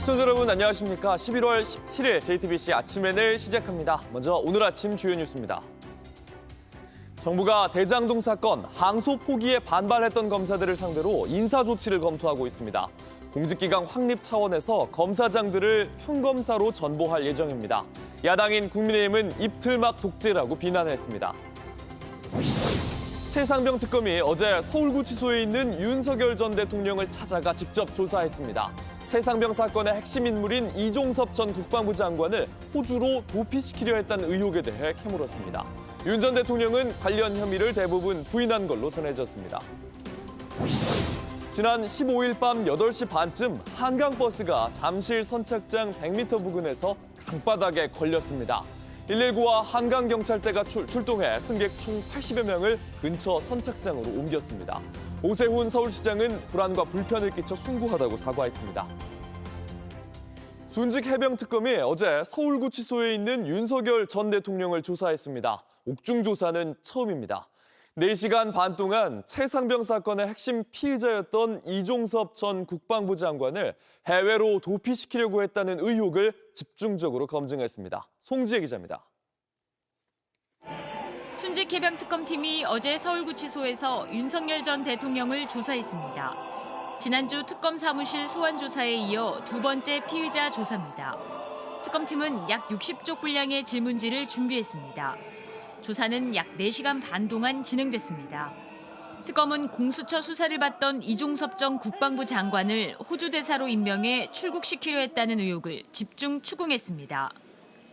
시청자 여러분 안녕하십니까. 11월 17일 JTBC 아침엔을 시작합니다. 먼저 오늘 아침 주요 뉴스입니다. 정부가 대장동 사건 항소 포기에 반발했던 검사들을 상대로 인사조치를 검토하고 있습니다. 공직기강 확립 차원에서 검사장들을 평검사로 전보할 예정입니다. 야당인 국민의힘은 입틀막 독재라고 비난했습니다. 최상병 특검이 어제 서울구치소에 있는 윤석열 전 대통령을 찾아가 직접 조사했습니다. 최상병 사건의 핵심 인물인 이종섭 전 국방부 장관을 호주로 도피시키려 했다는 의혹에 대해 캐물었습니다. 윤 전 대통령은 관련 혐의를 대부분 부인한 걸로 전해졌습니다. 지난 15일 밤 8시 반쯤 한강버스가 잠실 선착장 100m 부근에서 강바닥에 걸렸습니다. 119와 한강경찰대가 출동해 승객 총 80여 명을 근처 선착장으로 옮겼습니다. 오세훈 서울시장은 불안과 불편을 끼쳐 송구하다고 사과했습니다. 순직 해병특검이 어제 서울구치소에 있는 윤석열 전 대통령을 조사했습니다. 옥중 조사는 처음입니다. 4시간 반 동안 최상병 사건의 핵심 피의자였던 이종섭 전 국방부 장관을 해외로 도피시키려고 했다는 의혹을 집중적으로 검증했습니다. 송지혜 기자입니다. 순직 해병특검팀이 어제 서울구치소에서 윤석열 전 대통령을 조사했습니다. 지난주 특검 사무실 소환 조사에 이어 두 번째 피의자 조사입니다. 특검팀은 약 60쪽 분량의 질문지를 준비했습니다. 조사는 약 4시간 반 동안 진행됐습니다. 특검은 공수처 수사를 받던 이종섭 전 국방부 장관을 호주 대사로 임명해 출국시키려 했다는 의혹을 집중 추궁했습니다.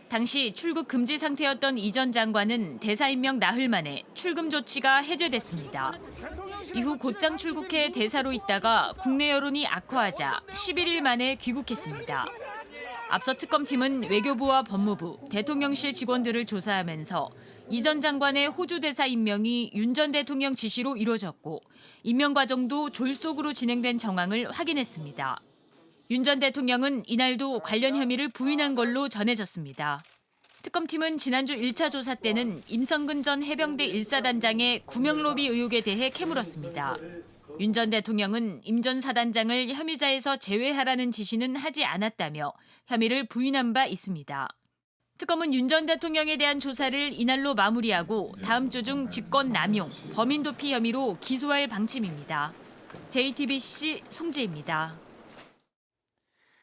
당시 출국 금지 상태였던 이 전 장관은 대사 임명 나흘 만에 출금 조치가 해제됐습니다. 이후 곧장 출국해 대사로 있다가 국내 여론이 악화하자 11일 만에 귀국했습니다. 앞서 특검팀은 외교부와 법무부, 대통령실 직원들을 조사하면서 이 전 장관의 호주 대사 임명이 윤 전 대통령 지시로 이루어졌고 임명 과정도 졸속으로 진행된 정황을 확인했습니다. 윤 전 대통령은 이날도 관련 혐의를 부인한 걸로 전해졌습니다. 특검팀은 지난주 1차 조사 때는 임성근 전 해병대 1사단장의 구명 로비 의혹에 대해 캐물었습니다. 윤 전 대통령은 임 전 사단장을 혐의자에서 제외하라는 지시는 하지 않았다며 혐의를 부인한 바 있습니다. 특검은 윤 전 대통령에 대한 조사를 이날로 마무리하고 다음 주 중 직권 남용, 범인 도피 혐의로 기소할 방침입니다. JTBC 송지혜입니다.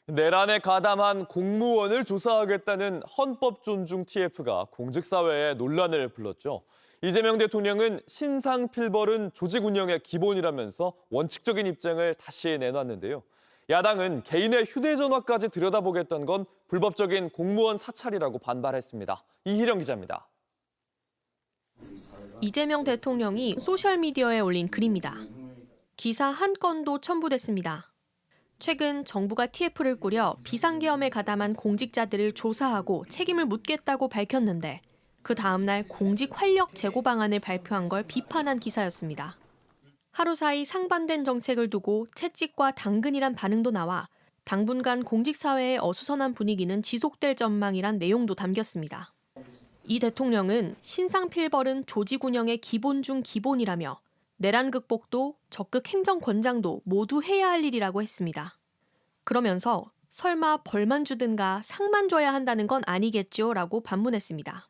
내란에 가담한 공무원을 조사하겠다는 헌법 존중 TF가 공직사회에 논란을 불렀죠. 이재명 대통령은 신상 필벌은 조직 운영의 기본이라면서 원칙적인 입장을 다시 내놨는데요. 야당은 개인의 휴대전화까지 들여다보겠다는 건 불법적인 공무원 사찰이라고 반발했습니다. 이희령 기자입니다. 이재명 대통령이 소셜미디어에 올린 글입니다. 기사 한 건도 첨부됐습니다. 최근 정부가 TF를 꾸려 비상계엄에 가담한 공직자들을 조사하고 책임을 묻겠다고 밝혔는데 그 다음 날 공직 활력 제고 방안을 발표한 걸 비판한 기사였습니다. 하루 사이 상반된 정책을 두고 채찍과 당근이란 반응도 나와 당분간 공직사회의 어수선한 분위기는 지속될 전망이란 내용도 담겼습니다. 이 대통령은 신상필벌은 조직 운영의 기본 중 기본이라며 내란 극복도 적극 행정권장도 모두 해야 할 일이라고 했습니다. 그러면서 설마 벌만 주든가 상만 줘야 한다는 건 아니겠죠? 라고 반문했습니다.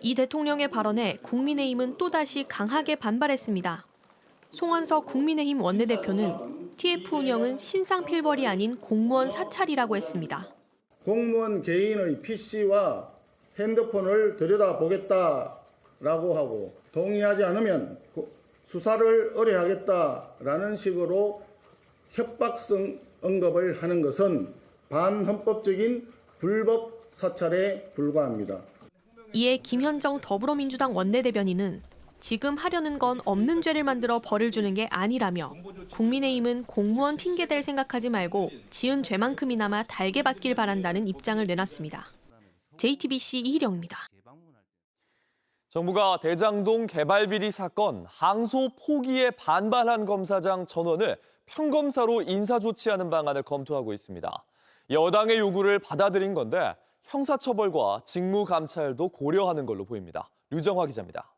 이 대통령의 발언에 국민의힘은 또다시 강하게 반발했습니다. 송원석 국민의힘 원내대표는 TF 운영은 신상필벌이 아닌 공무원 사찰이라고 했습니다. 공무원 개인의 PC와 핸드폰을 들여다보겠다라고 하고 동의하지 않으면 수사를 의뢰하겠다라는 식으로 협박성 언급을 하는 것은 반헌법적인 불법 사찰에 불과합니다. 이에 김현정 더불어민주당 원내대변인은 지금 하려는 건 없는 죄를 만들어 벌을 주는 게 아니라며 국민의힘은 공무원 핑계댈 생각하지 말고 지은 죄만큼이나마 달게 받길 바란다는 입장을 내놨습니다. JTBC 이희령입니다. 정부가 대장동 개발 비리 사건 항소 포기에 반발한 검사장 전원을 평검사로 인사조치하는 방안을 검토하고 있습니다. 여당의 요구를 받아들인 건데 형사처벌과 직무감찰도 고려하는 걸로 보입니다. 류정화 기자입니다.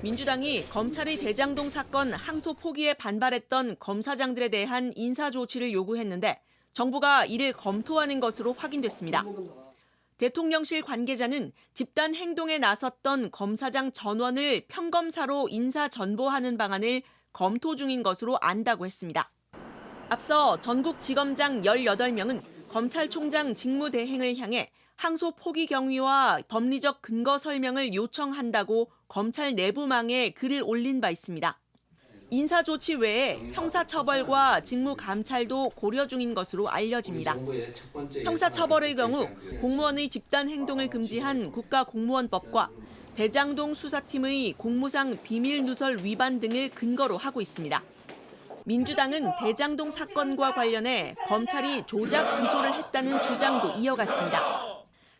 민주당이 검찰의 대장동 사건 항소 포기에 반발했던 검사장들에 대한 인사조치를 요구했는데 정부가 이를 검토하는 것으로 확인됐습니다. 대통령실 관계자는 집단 행동에 나섰던 검사장 전원을 평검사로 인사 전보하는 방안을 검토 중인 것으로 안다고 했습니다. 앞서 전국지검장 18명은 검찰총장 직무대행을 향해 항소 포기 경위와 법리적 근거 설명을 요청한다고 검찰 내부망에 글을 올린 바 있습니다. 인사조치 외에 형사처벌과 직무감찰도 고려 중인 것으로 알려집니다. 형사처벌의 경우 공무원의 집단 행동을 금지한 국가공무원법과 대장동 수사팀의 공무상 비밀누설 위반 등을 근거로 하고 있습니다. 민주당은 대장동 사건과 관련해 검찰이 조작 기소를 했다는 주장도 이어갔습니다.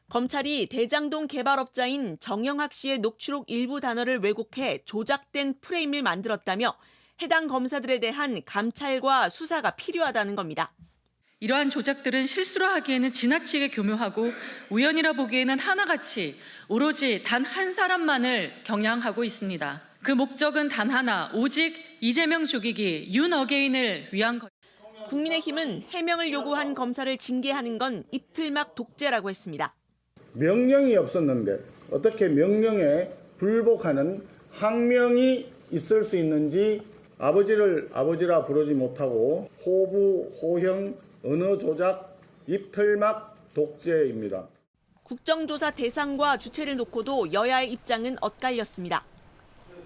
검찰이 대장동 개발업자인 정영학 씨의 녹취록 일부 단어를 왜곡해 조작된 프레임을 만들었다며 해당 검사들에 대한 감찰과 수사가 필요하다는 겁니다. 이러한 조작들은 실수로 하기에는 지나치게 교묘하고 우연이라 보기에는 하나같이 오로지 단 한 사람만을 겨냥하고 있습니다. 그 목적은 단 하나, 오직 이재명 죽이기, 윤 어게인을 위한 것. 국민의힘은 해명을 요구한 검사를 징계하는 건 입틀막 독재라고 했습니다. 명령이 없었는데 어떻게 명령에 불복하는 항명이 있을 수 있는지 아버지를 아버지라 부르지 못하고 호부, 호형, 언어 조작, 입틀막 독재입니다. 국정조사 대상과 주체를 놓고도 여야의 입장은 엇갈렸습니다.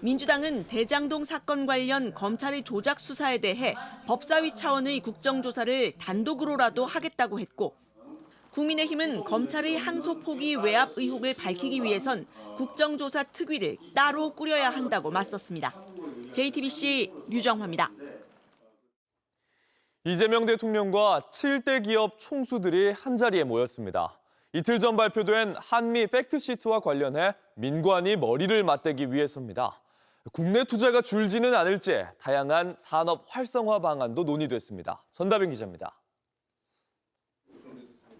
민주당은 대장동 사건 관련 검찰의 조작 수사에 대해 법사위 차원의 국정조사를 단독으로라도 하겠다고 했고, 국민의힘은 검찰의 항소 포기 외압 의혹을 밝히기 위해선 국정조사 특위를 따로 꾸려야 한다고 맞섰습니다. JTBC 류정화입니다. 이재명 대통령과 7대 기업 총수들이 한자리에 모였습니다. 이틀 전 발표된 한미 팩트시트와 관련해 민관이 머리를 맞대기 위해서입니다. 국내 투자가 줄지는 않을지 다양한 산업 활성화 방안도 논의됐습니다. 전다빈 기자입니다.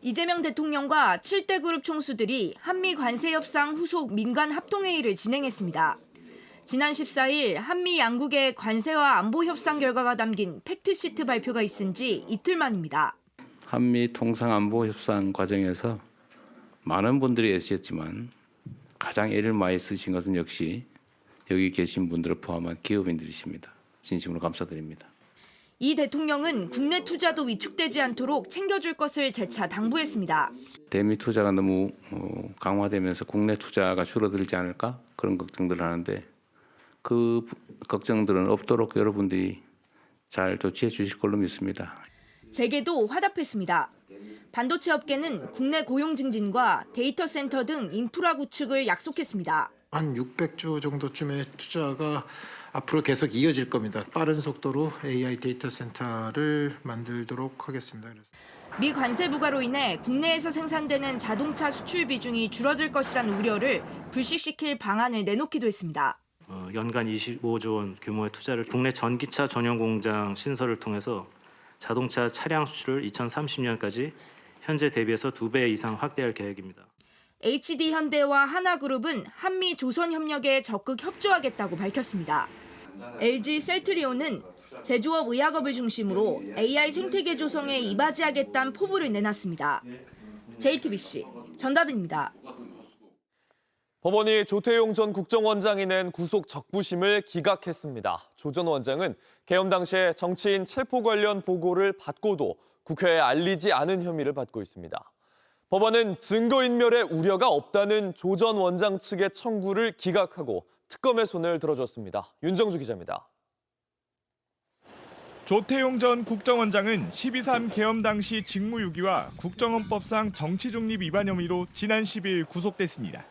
이재명 대통령과 7대 그룹 총수들이 한미 관세 협상 후속 민간 합동회의를 진행했습니다. 지난 14일 한미 양국의 관세와 안보 협상 결과가 담긴 팩트시트 발표가 있은 지 이틀 만입니다. 한미 통상 안보 협상 과정에서 많은 분들이 애쓰셨지만 가장 애를 많이 쓰신 것은 역시 여기 계신 분들을 포함한 기업인들이십니다. 진심으로 감사드립니다. 이 대통령은 국내 투자도 위축되지 않도록 챙겨줄 것을 재차 당부했습니다. 대미 투자가 너무 강화되면서 국내 투자가 줄어들지 않을까 그런 걱정들을 하는데 그 걱정들은 없도록 여러분들이 잘 조치해 주실 걸로 믿습니다. 재계도 화답했습니다. 반도체 업계는 국내 고용 증진과 데이터 센터 등 인프라 구축을 약속했습니다. 한 600조 정도쯤의 투자가 앞으로 계속 이어질 겁니다. 빠른 속도로 AI 데이터 센터를 만들도록 하겠습니다. 미 관세 부과로 인해 국내에서 생산되는 자동차 수출 비중이 줄어들 것이란 우려를 불식시킬 방안을 내놓기도 했습니다. 연간 25조 원 규모의 투자를 국내 전기차 전용 공장 신설을 통해서 자동차 차량 수출을 2030년까지 현재 대비해서 2배 이상 확대할 계획입니다. HD 현대와 하나그룹은 한미 조선 협력에 적극 협조하겠다고 밝혔습니다. LG 셀트리온은 제조업 의약업을 중심으로 AI 생태계 조성에 이바지하겠다는 포부를 내놨습니다. JTBC 전다빈입니다. 법원이 조태용 전 국정원장이 낸 구속 적부심을 기각했습니다. 조 전 원장은 계엄 당시에 정치인 체포 관련 보고를 받고도 국회에 알리지 않은 혐의를 받고 있습니다. 법원은 증거인멸의 우려가 없다는 조 전 원장 측의 청구를 기각하고 특검의 손을 들어줬습니다. 윤정주 기자입니다. 조태용 전 국정원장은 12.3 계엄 당시 직무유기와 국정원법상 정치중립 위반 혐의로 지난 10일 구속됐습니다.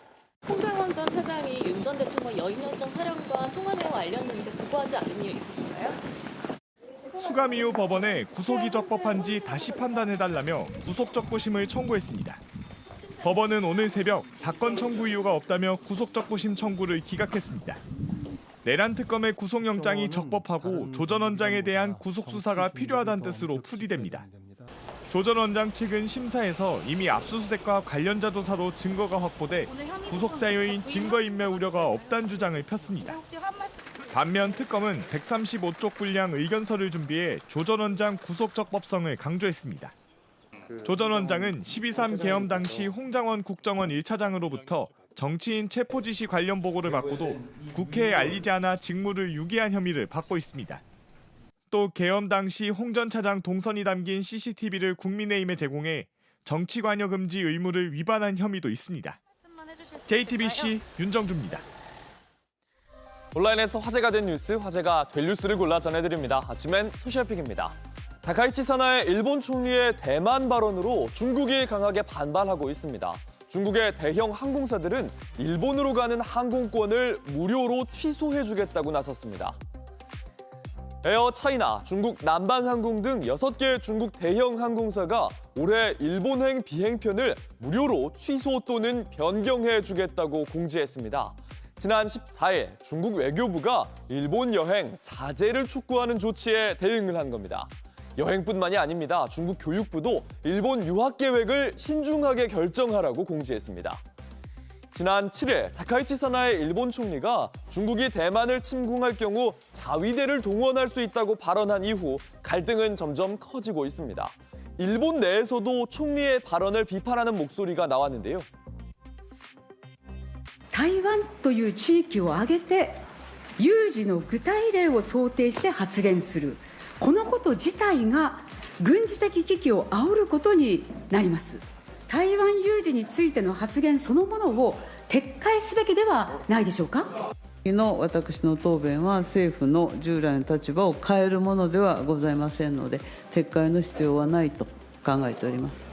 홍장원 전 차장이 윤 전 대통령 여인연정 사령과 통화 내용 알렸는데 보고하지 않은 이유 있으신가요? 수감 이후 법원에 구속이 적법한지 다시 판단해달라며 구속적부심을 청구했습니다. 법원은 오늘 새벽 사건 청구 이유가 없다며 구속적부심 청구를 기각했습니다. 내란 특검의 구속영장이 적법하고 조 전 원장에 대한 구속수사가 필요하다는 뜻으로 풀이됩니다. 조 전 원장 측은 심사에서 이미 압수수색과 관련자 조사로 증거가 확보돼 구속 사유인 증거인멸 우려가 없다는 주장을 폈습니다. 반면 특검은 135쪽 분량 의견서를 준비해 조 전 원장 구속 적법성을 강조했습니다. 조 전 원장은 12.3 계엄 당시 홍장원 국정원 1차장으로부터 정치인 체포 지시 관련 보고를 받고도 국회에 알리지 않아 직무를 유기한 혐의를 받고 있습니다. 또 계엄 당시 홍 전 차장 동선이 담긴 CCTV를 국민의힘에 제공해 정치 관여 금지 의무를 위반한 혐의도 있습니다. JTBC 윤정주입니다. 온라인에서 화제가 된 뉴스, 화제가 될 뉴스를 골라 전해드립니다. 아침엔 소셜픽입니다. 다카이치 사나의 일본 총리의 대만 발언으로 중국이 강하게 반발하고 있습니다. 중국의 대형 항공사들은 일본으로 가는 항공권을 무료로 취소해주겠다고 나섰습니다. 에어 차이나, 중국 남방항공 등 6개의 중국 대형 항공사가 올해 일본행 비행편을 무료로 취소 또는 변경해주겠다고 공지했습니다. 지난 14일 중국 외교부가 일본 여행 자제를 촉구하는 조치에 대응을 한 겁니다. 여행뿐만이 아닙니다. 중국 교육부도 일본 유학 계획을 신중하게 결정하라고 공지했습니다. 지난 7일 다카이치 사나의 일본 총리가 중국이 대만을 침공할 경우 자위대를 동원할 수 있다고 발언한 이후 갈등은 점점 커지고 있습니다. 일본 내에서도 총리의 발언을 비판하는 목소리가 나왔는데요. 台湾という地域を挙げて有事の具体例を想定して発言するこのこと自体が軍事的危機を煽ることになります。台湾有事についての発言そのものを撤回すべきではないでしょうか。の私の答弁は政府の従来の立場を変えるものではございませんので撤回の必要はないと考えております。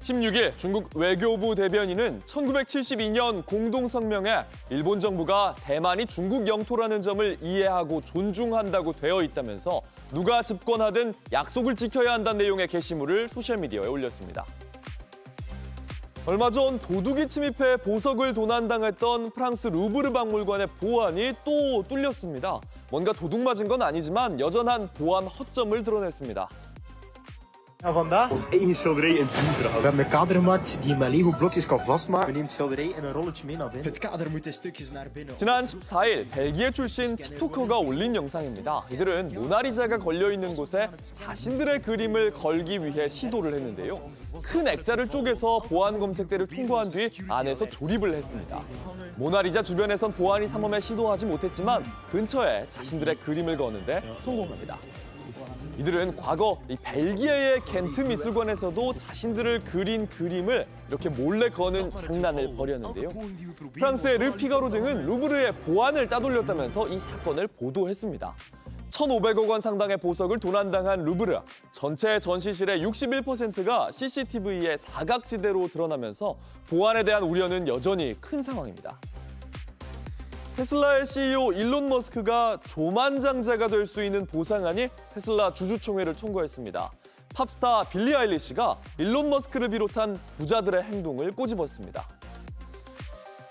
16일 중국 외교부 대변인은 1972년 공동성명에 일본 정부가 대만이 중국 영토라는 점을 이해하고 존중한다고 되어 있다면서 누가 집권하든 약속을 지켜야 한다는 내용의 게시물을 소셜미디어에 올렸습니다. 얼마 전 도둑이 침입해 보석을 도난당했던 프랑스 루브르 박물관의 보안이 또 뚫렸습니다. 뭔가 도둑 맞은 건 아니지만 여전한 보안 허점을 드러냈습니다. Vandaag ons eigen schilderij in het vuur houden. We hebben een kadermat die met Lego-blokjes kan vastmaken. We nemen het schilderij en een rolletje mee naar binnen. Het kader moet in stukjes naar binnen. 지난 14일 벨기에 출신 틱토커가 올린 영상입니다. 이들은 모나리자가 걸려있는 곳에 자신들의 그림을 걸기 위해 시도를 했는데요. 큰 액자를 쪼개서 보안 검색대를 통과한 뒤 안에서 조립을 했습니다. 모나리자 주변에선 보안이 삼엄해 시도하지 못했지만 근처에 자신들의 그림을 거는데 성공합니다. 이들은 과거 이 벨기에의 겐트 미술관에서도 자신들을 그린 그림을 이렇게 몰래 거는 장난을 벌였는데요. 프랑스의 르피가로 등은 루브르의 보안을 따돌렸다면서 이 사건을 보도했습니다. 1,500억 원 상당의 보석을 도난당한 루브르. 전체 전시실의 61%가 CCTV의 사각지대로 드러나면서 보안에 대한 우려는 여전히 큰 상황입니다. 테슬라의 CEO 일론 머스크가 조만장자가 될 수 있는 보상안이 테슬라 주주총회를 통과했습니다. 팝스타 빌리 아일리시가 일론 머스크를 비롯한 부자들의 행동을 꼬집었습니다.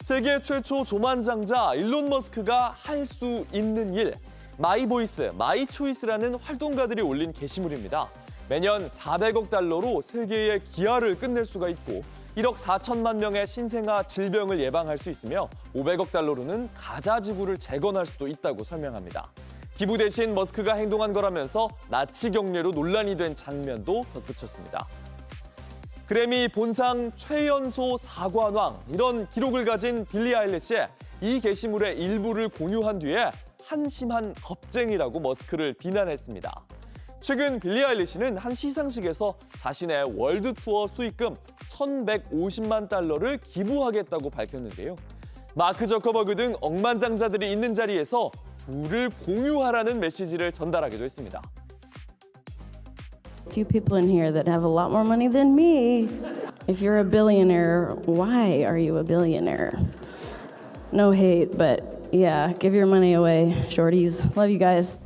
세계 최초 조만장자 일론 머스크가 할 수 있는 일, 마이 보이스, 마이 초이스라는 활동가들이 올린 게시물입니다. 매년 400억 달러로 세계의 기아를 끝낼 수가 있고 1억 4천만 명의 신생아 질병을 예방할 수 있으며 500억 달러로는 가자 지구를 재건할 수도 있다고 설명합니다. 기부 대신 머스크가 행동한 거라면서 나치 경례로 논란이 된 장면도 덧붙였습니다. 그래미 본상 최연소 사관왕 이런 기록을 가진 빌리 아일리시의 이 게시물의 일부를 공유한 뒤에 한심한 겁쟁이라고 머스크를 비난했습니다. 최근 빌리 아일리시는 한 시상식에서 자신의 월드 투어 수익금 1,150만 달러를 기부하겠다고 밝혔는데요. 마크 저커버그 등 억만장자들이 있는 자리에서 부를 공유하라는 메시지를 전달하기도 했습니다. Few people in here that have a lot more money than me. If you're a billionaire, why are you a billionaire? No hate, but yeah, give your money away, shorties. Love you guys.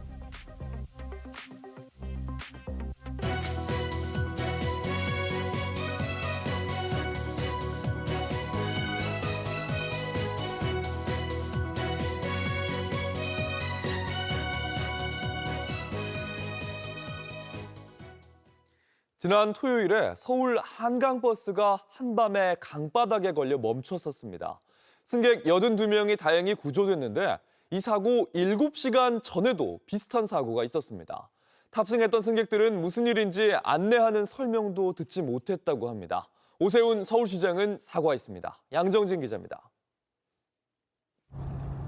지난 토요일에 서울 한강버스가 한밤에 강바닥에 걸려 멈췄었습니다. 승객 82명이 다행히 구조됐는데 이 사고 7시간 전에도 비슷한 사고가 있었습니다. 탑승했던 승객들은 무슨 일인지 안내하는 설명도 듣지 못했다고 합니다. 오세훈 서울시장은 사과했습니다. 양정진 기자입니다.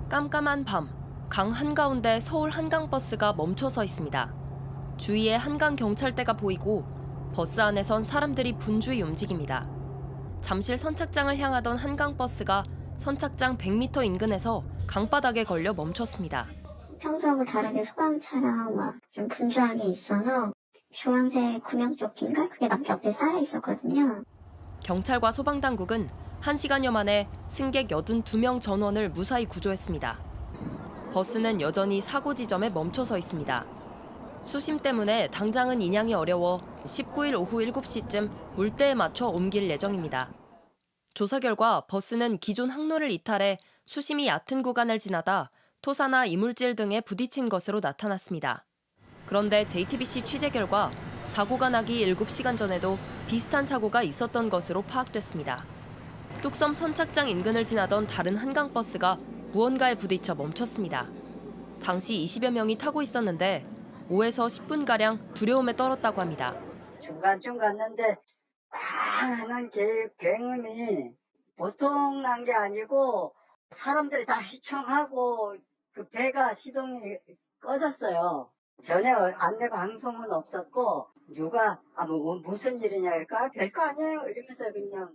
깜깜한 밤, 강 한가운데 서울 한강버스가 멈춰서 있습니다. 주위에 한강경찰대가 보이고 버스 안에선 사람들이 분주히 움직입니다. 잠실 선착장을 향하던 한강버스가 선착장 100m 인근에서 강바닥에 걸려 멈췄습니다. 평소하고 다르게 소방차랑 막 좀 분주하게 있어서 주황색 구명조끼인가? 그게 막 옆에 쌓여 있었거든요. 경찰과 소방당국은 1시간여 만에 승객 82명 전원을 무사히 구조했습니다. 버스는 여전히 사고 지점에 멈춰서 있습니다. 수심 때문에 당장은 인양이 어려워 19일 오후 7시쯤 물때에 맞춰 옮길 예정입니다. 조사 결과 버스는 기존 항로를 이탈해 수심이 얕은 구간을 지나다 토사나 이물질 등에 부딪힌 것으로 나타났습니다. 그런데 JTBC 취재 결과 사고가 나기 7시간 전에도 비슷한 사고가 있었던 것으로 파악됐습니다. 뚝섬 선착장 인근을 지나던 다른 한강버스가 무언가에 부딪혀 멈췄습니다. 당시 20여 명이 타고 있었는데 5에서 10분가량 두려움에 떨었다고 합니다. 중간쯤 갔는데 꽝 하는 굉음이 보통 난 게 아니고 사람들이 다 휘청하고 그 배가 시동이 꺼졌어요. 전혀 안내 방송은 없었고 누가 무슨 일이냐니까 별거 아니에요 이러면서 그냥.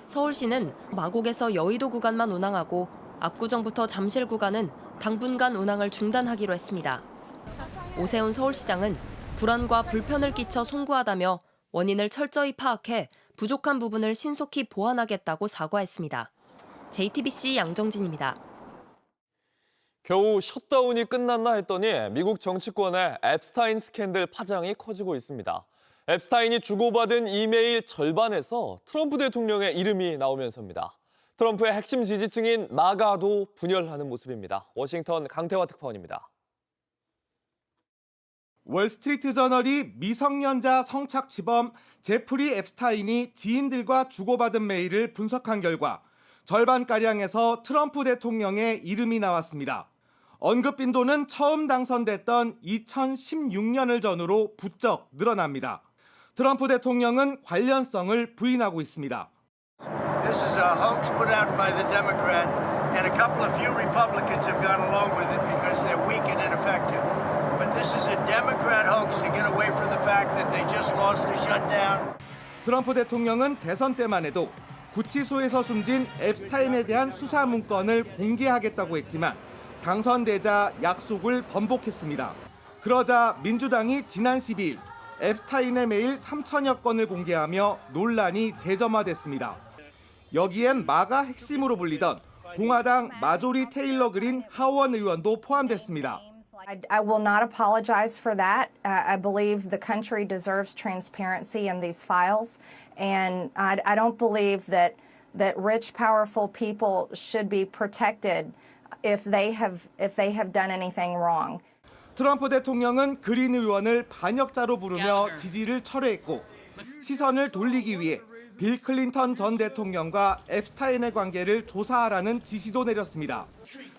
서울시는 마곡에서 여의도 구간만 운항하고 압구정부터 잠실 구간은 당분간 운항을 중단하기로 했습니다. 오세훈 서울시장은 불안과 불편을 끼쳐 송구하다며 원인을 철저히 파악해 부족한 부분을 신속히 보완하겠다고 사과했습니다. JTBC 양정진입니다. 겨우 셧다운이 끝났나 했더니 미국 정치권의 앱스타인 스캔들 파장이 커지고 있습니다. 앱스타인이 주고받은 이메일 절반에서 트럼프 대통령의 이름이 나오면서입니다. 트럼프의 핵심 지지층인 마가도 분열하는 모습입니다. 워싱턴 강태화 특파원입니다. 월스트리트 저널이 미성년자 성착취범 제프리 앱스타인이 지인들과 주고받은 메일을 분석한 결과 절반가량에서 트럼프 대통령의 이름이 나왔습니다. 언급 빈도는 처음 당선됐던 2016년을 전후로 부쩍 늘어납니다. 트럼프 대통령은 관련성을 부인하고 있습니다. This is a hoax put out by the Democrat, and a couple of few Republicans have gone along with it because they're weak and ineffective. But this is a Democrat hoax to get away from the fact that they just lost the shutdown. 트럼프 대통령은 대선 때만 해도 구치소에서 숨진 앱스타인에 대한 수사 문건을 공개하겠다고 했지만 당선되자 약속을 번복했습니다. 그러자 민주당이 지난 12일 앱스타인의 메일 3천여 건을 공개하며 논란이 재점화됐습니다. 여기엔 마가 핵심으로 불리던 공화당 마조리 테일러 그린 하원 의원도 포함됐습니다. I will not apologize for that. I believe the country deserves transparency in these files, and I don't believe that rich, powerful people should be protected if they have done anything wrong. 트럼프 대통령은 그린 의원을 반역자로 부르며 지지를 철회했고 시선을 돌리기 위해 빌 클린턴 전 대통령과 앱스타인의 관계를 조사하라는 지시도 내렸습니다.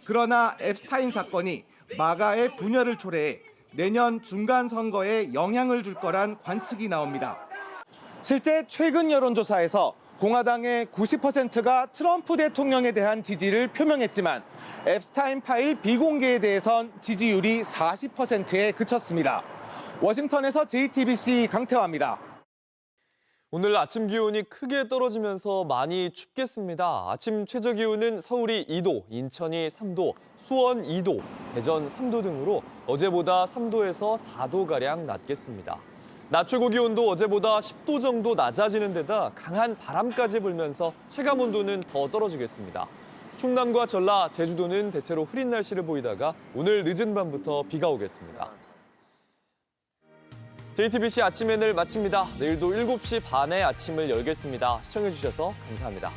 그러나 앱스타인 사건이 마가의 분열을 초래해 내년 중간 선거에 영향을 줄 거란 관측이 나옵니다. 실제 최근 여론조사에서 공화당의 90%가 트럼프 대통령에 대한 지지를 표명했지만 앱스타인 파일 비공개에 대해선 지지율이 40%에 그쳤습니다. 워싱턴에서 JTBC 강태화입니다. 오늘 아침 기온이 크게 떨어지면서 많이 춥겠습니다. 아침 최저 기온은 서울이 2도, 인천이 3도, 수원 2도, 대전 3도 등으로 어제보다 3도에서 4도가량 낮겠습니다. 낮 최고 기온도 어제보다 10도 정도 낮아지는 데다 강한 바람까지 불면서 체감 온도는 더 떨어지겠습니다. 충남과 전라, 제주도는 대체로 흐린 날씨를 보이다가 오늘 늦은 밤부터 비가 오겠습니다. JTBC 아침 N을 마칩니다. 내일도 7시 반에 아침을 열겠습니다. 시청해주셔서 감사합니다.